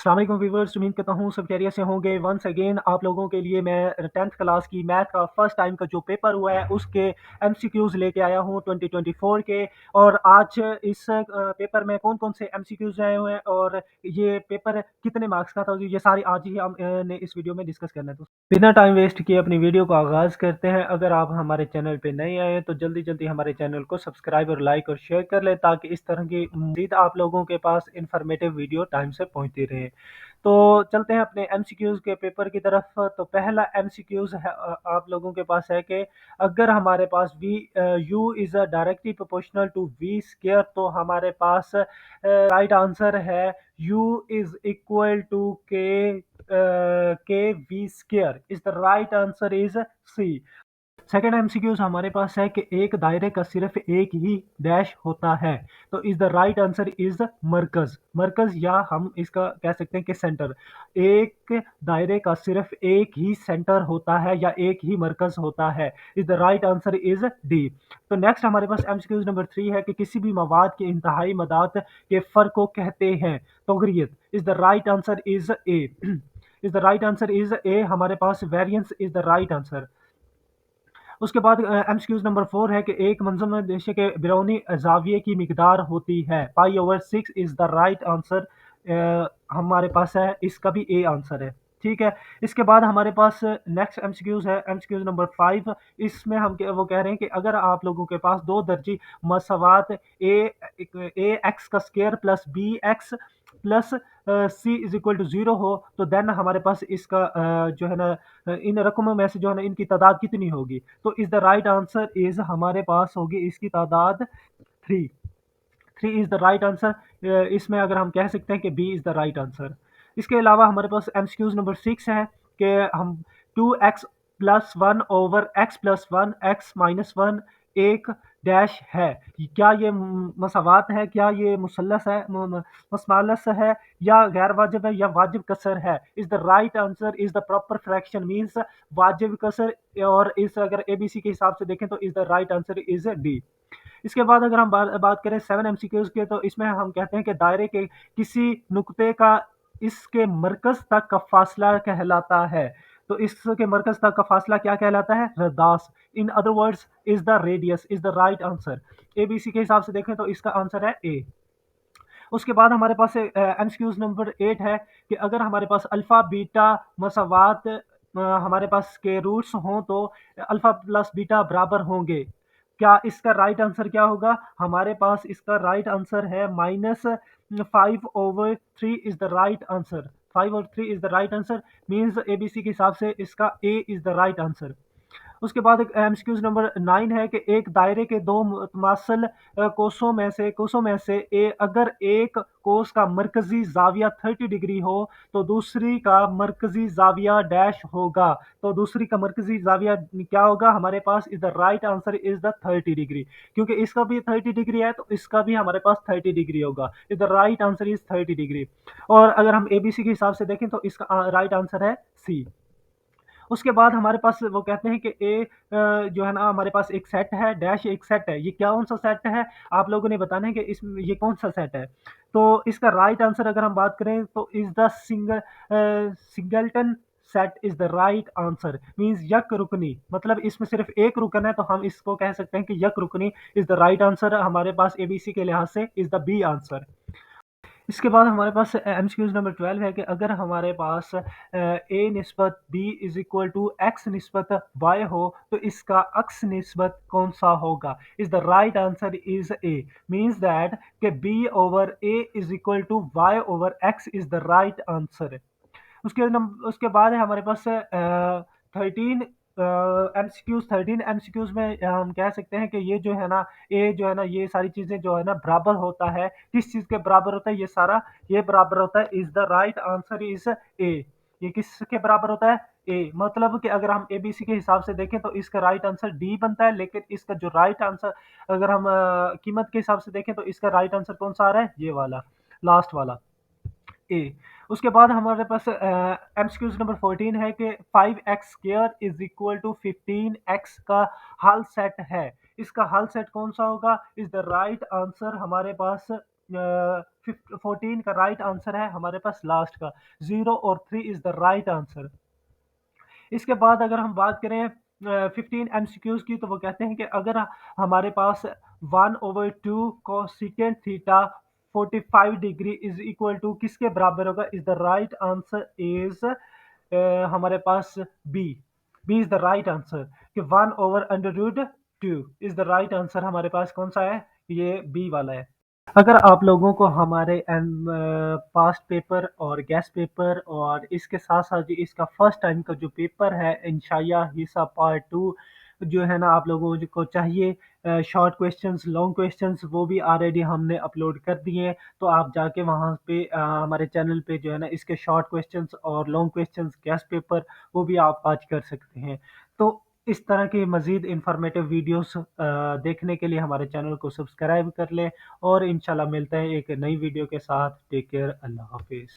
अस्सलाम वालेकुम व्यूअर्स, उम्मीद करता हूँ सब खैरियत से होंगे। वंस अगेन आप लोगों के लिए मैं 10th क्लास की मैथ का फर्स्ट टाइम का जो पेपर हुआ है उसके एमसीक्यूज़ लेके आया हूँ 2024 के। और आज इस पेपर में कौन कौन से एमसीक्यूज़ आए हुए हैं और ये पेपर कितने मार्क्स का था, तो ये सारी आज ही हम ने इस वीडियो में डिस्कस करना है। तो बिना टाइम वेस्ट किए अपनी वीडियो को आगाज़ करते हैं। अगर आप हमारे चैनल पे नए आए हैं तो जल्दी जल्दी हमारे चैनल को सब्सक्राइब और लाइक और शेयर कर लें, ताकि इस तरह की मज़ीद आप लोगों के पास इंफॉर्मेटिव वीडियो टाइम से पहुंचती रहे। तो चलते हैं अपने एमसीक्यूज़ के पेपर की तरफ। तो पहला एमसीक्यूज़ है, आप लोगों के पास है कि अगर हमारे पास U is a directly proportional to V square, तो हमारे पास राइट आंसर है U is equal to K V square. Is the right answer is C. Second MCQs हमारे पास है कि एक दायरे का सिर्फ एक ही डैश होता है, तो is the right answer is मरकज। मरकज या हम इसका कह सकते हैं कि सेंटर। एक दायरे का सिर्फ एक ही सेंटर होता है या एक ही मरकज होता है। Is the right answer is D. तो नेक्स्ट हमारे पास एमसीक्यूज नंबर 3 है कि किसी भी मवाद के इंतहाई मदात के फर्क को कहते हैं तोगरियत। Is the right answer is A. Is the right answer is A. हमारे पास variance is the right answer. उसके बाद एमसीक्यूज नंबर 4 है कि एक मंजम देश के बिरौनी जाविये की मिकदार होती है पाई/6 इज द राइट आंसर। हमारे पास है, इसका भी ए आंसर है। ठीक है। इसके बाद हमारे पास नेक्स्ट एमसीक्यूज है, एमसीक्यूज नंबर 5। इसमें वो कह रहे हैं कि अगर आप लोगों के पास दो दर्जी मसवात ए एक्स का square plus B X plus C is equal to 0 हो, तो देन हमारे पास इसका जो है ना, इन रकमों में से जो है ना इनकी तादाद कितनी होगी। तो is the right answer is हमारे पास होगी इसकी तादाद 3। 3 इज द राइट आंसर। इसमें अगर हम कह सकते हैं कि B is the right answer. इसके अलावा हमारे पास एमसीक्यूज नंबर 6 है कि हम 2x+1 ओवर x+1 x-1 एक डैश है। क्या ये मसावात है, क्या ये मुसल्लस है, मसमालस है, या गैर वाजिब है, या वाजिब कसर है। Is the right answer is the proper fraction means वाजिब कसर। और इस अगर एबीसी के हिसाब से देखें तो is the right answer is D. इसके बाद अगर हम बात करें 7 एमसीक्यूज के, तो इसमें हम कहते हैं कि दायरे के किसी नुक्ते का इसके मरकज तक का फासला कहलाता है। तो इसके मरकज तक का फासला क्या कहलाता है? रदास। In other words is the radius. Is the right answer. ABC के हिसाब से देखें तो इसका आंसर है ए। उसके बाद हमारे पास एमसीक्यूज नंबर 8 है कि अगर हमारे पास अल्फा बीटा मसावात हमारे पास के रूट्स हों, तो अल्फा प्लस बीटा बराबर होंगे। क्या इसका राइट आंसर क्या होगा? हमारे पास इसका राइट आंसर है -5/3 is the right answer. 5/3 is the right answer means ABC के हिसाब से इसका ए इज द राइट आंसर। उसके बाद एमसीक्यूज नंबर 9 है कि एक दायरे के दो मुतमासल कोसों में से अगर एक कोस का मरकजी जाविया 30 डिग्री हो, तो दूसरी का मरकजी जाविया डैश होगा। तो दूसरी का मरकजी जाविया क्या होगा? हमारे पास is the right answer is the 30 degree. क्योंकि इसका भी 30 डिग्री है, तो इसका भी हमारे पास 30 डिग्री होगा। Is the right answer is 30 degree. और अगर हम एबीसी के हिसाब से देखें तो इसका राइट आंसर है सी। उसके बाद हमारे पास वो कहते हैं कि जो है ना, हमारे पास एक सेट है डैश, एक सेट है। ये क्या कौन सा सेट है? आप लोगों ने बताना है कि इसमें ये कौन सा सेट है। तो इसका राइट आंसर अगर हम बात करें तो is the singleton set is the right answer means यक रुकनी। मतलब इसमें सिर्फ एक रुकन है, तो हम इसको कह सकते हैं कि यक रुकनी इज द राइट आंसर। हमारे पास एबीसी के लिहाज से इज द बी आंसर। इसके बाद हमारे पास एमसीक्यूज नंबर 12 है कि अगर हमारे पास ए निस्बत B is equal to X निस्बत वाई हो, तो इसका अक्स निस्बत कौन सा होगा? Is the right answer is A means that कि B over A is equal to Y over X is the right answer. उसके बाद है हमारे पास 13 एमसीक्यूज। 13 एमसीक्यूज में हम कह सकते हैं कि ये जो है ना, ये जो है ना, ये सारी चीजें जो है ना बराबर होता है। किस चीज के बराबर होता है? ये सारा ये बराबर होता है। Is the right answer is ए। ये किसके बराबर होता है? ए। मतलब कि अगर हम एबीसी के हिसाब से देखें तो इसका राइट आंसर डी बनता है, लेकिन इसका जो राइट आंसर अगर हम कीमत के हिसाब से देखें तो इसका राइट आंसर कौन सा आ रहा है? ये वाला, लास्ट वाला, ए। उसके बाद हमारे पास एमसीक्यूज नंबर 14 है कि 5x² is equal to 15x का हल सेट है। इसका हल सेट कौन सा होगा? इज द राइट आंसर हमारे पास 14 का राइट आंसर है हमारे पास लास्ट का, 0 और 3 इज द राइट आंसर। इसके बाद अगर हम बात करें 15 MCQs की, तो वो कहते हैं कि अगर हमारे पास 1/2 cosecant theta 45 degree is equal to किसके बराबर होगा, is the right answer is हमारे पास B. B is the right answer कि 1/√2 इज द राइट आंसर। हमारे पास कौन सा है, ये बी वाला है। अगर आप लोगों को हमारे पास्ट पेपर और गेस्ट पेपर और इसके साथ साथ जो इसका फर्स्ट टाइम का जो पेपर है इंशाया हिस्सा पार्ट 2 जो है ना, आप लोगों को चाहिए शॉर्ट क्वेश्चंस लॉन्ग क्वेश्चंस, वो भी ऑलरेडी हमने अपलोड कर दिए हैं। तो आप जाके वहाँ पे हमारे चैनल पे जो है ना इसके शॉर्ट क्वेश्चंस और लॉन्ग क्वेश्चंस गेस्ट पेपर वो भी आप वाच कर सकते हैं। तो इस तरह के मज़ीद इंफॉर्मेटिव वीडियोस देखने के लिए हमारे चैनल को सब्सक्राइब कर लें, और इंशाल्लाह मिलते हैं एक नई वीडियो के साथ। टेक केयर, अल्लाह हाफिज़।